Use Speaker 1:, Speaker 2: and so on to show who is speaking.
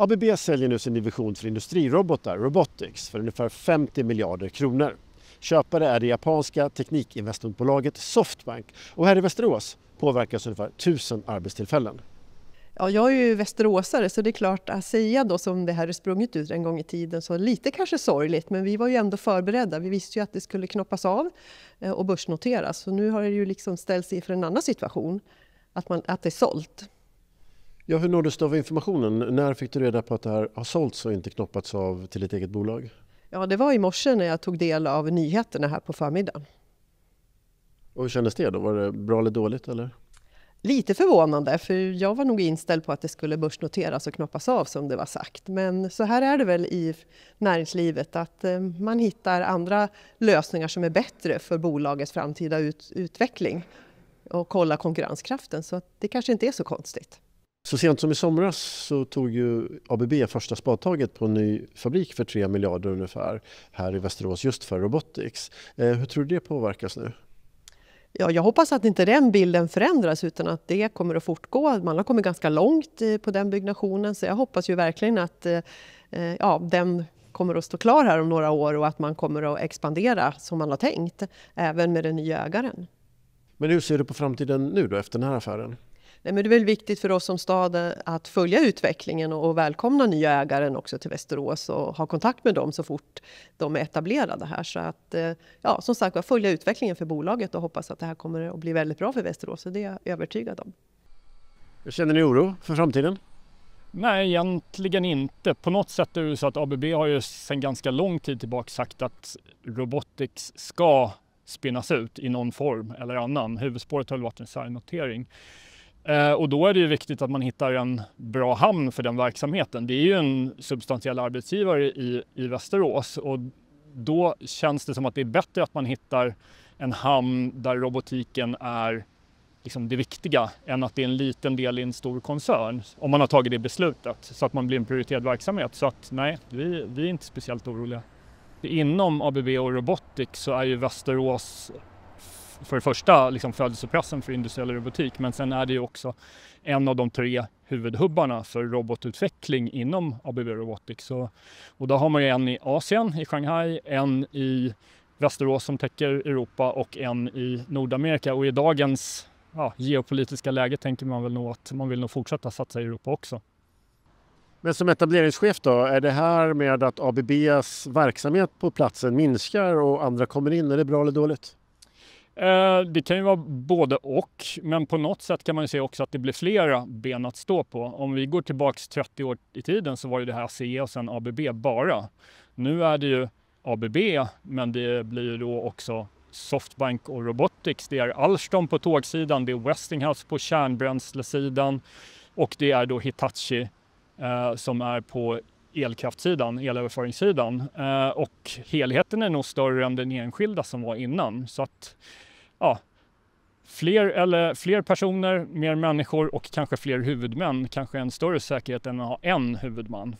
Speaker 1: ABB säljer nu sin division för industrirobotar, Robotics, för ungefär 50 miljarder kronor. Köpare är det japanska teknikinvestmentbolaget Softbank och här i Västerås påverkas ungefär 1000 arbetstillfällen.
Speaker 2: Ja, jag är ju västeråsare så det är klart att säga då som det här är sprungit ut en gång i tiden så lite kanske sorgligt, men vi var ju ändå förberedda. Vi visste ju att det skulle knoppas av och börsnoteras, så nu har det ju liksom ställts inför en annan situation att det är sålt.
Speaker 1: Ja, hur nåddes du av informationen? När fick du reda på att det här har sålts och inte knoppats av till ett eget bolag?
Speaker 2: Ja, det var i morse när jag tog del av nyheterna här på förmiddagen.
Speaker 1: Och hur kändes det då? Var det bra eller dåligt eller?
Speaker 2: Lite förvånande, för jag var nog inställd på att det skulle börsnoteras och knoppas av som det var sagt. Men så här är det väl i näringslivet att man hittar andra lösningar som är bättre för bolagets framtida utveckling och kolla konkurrenskraften, så att det kanske inte är så konstigt.
Speaker 1: Så sent som i somras så tog ju ABB första spadtaget på en ny fabrik för 3 miljarder ungefär här i Västerås just för Robotics. Hur tror du det påverkas nu?
Speaker 2: Ja, jag hoppas att inte den bilden förändras utan att det kommer att fortgå. Man har kommit ganska långt på den byggnationen, så jag hoppas ju verkligen att den kommer att stå klar här om några år och att man kommer att expandera som man har tänkt, även med den nya ägaren.
Speaker 1: Men hur ser du på framtiden nu då efter den här affären?
Speaker 2: Nej, men det är väl viktigt för oss som stad att följa utvecklingen och välkomna nya ägaren också till Västerås och ha kontakt med dem så fort de är etablerade här. Så att som sagt följa utvecklingen för bolaget och hoppas att det här kommer att bli väldigt bra för Västerås, så det är jag övertygad om.
Speaker 1: Känner ni oro för framtiden?
Speaker 3: Nej, egentligen inte. På något sätt är det så att ABB har ju sedan ganska lång tid tillbaka sagt att Robotics ska spinnas ut i någon form eller annan. Huvudspåret har varit en särnotering. Och då är det ju viktigt att man hittar en bra hamn för den verksamheten. Det är ju en substantiell arbetsgivare i Västerås och då känns det som att det är bättre att man hittar en hamn där robotiken är liksom det viktiga än att det är en liten del i en stor koncern om man har tagit det beslutet så att man blir en prioriterad verksamhet. Så att nej, vi är inte speciellt oroliga. Inom ABB och Robotics så är ju Västerås för det första liksom födelsepressen för industriell robotik, men sen är det ju också en av de 3 huvudhubbarna för robotutveckling inom ABB Robotics. Och då har man ju en i Asien, i Shanghai, en i Västerås som täcker Europa och en i Nordamerika. Och i dagens geopolitiska läge tänker man väl nog att man vill nog fortsätta satsa i Europa också.
Speaker 1: Men som etableringschef då, är det här med att ABBs verksamhet på platsen minskar och andra kommer in, är det bra eller dåligt?
Speaker 3: Det kan ju vara både och, men på något sätt kan man ju se också att det blir flera ben att stå på. Om vi går tillbaks 30 år i tiden så var det här ASEA och sen ABB bara. Nu är det ju ABB, men det blir ju då också Softbank och Robotics. Det är Alstom på tågsidan, det är Westinghouse på kärnbränslesidan och det är då Hitachi som är på elkraftsidan, elöverföringssidan. Och helheten är nog större än den enskilda som var innan. Så att fler personer, mer människor och kanske fler huvudmän, kanske en större säkerhet än att ha en huvudman.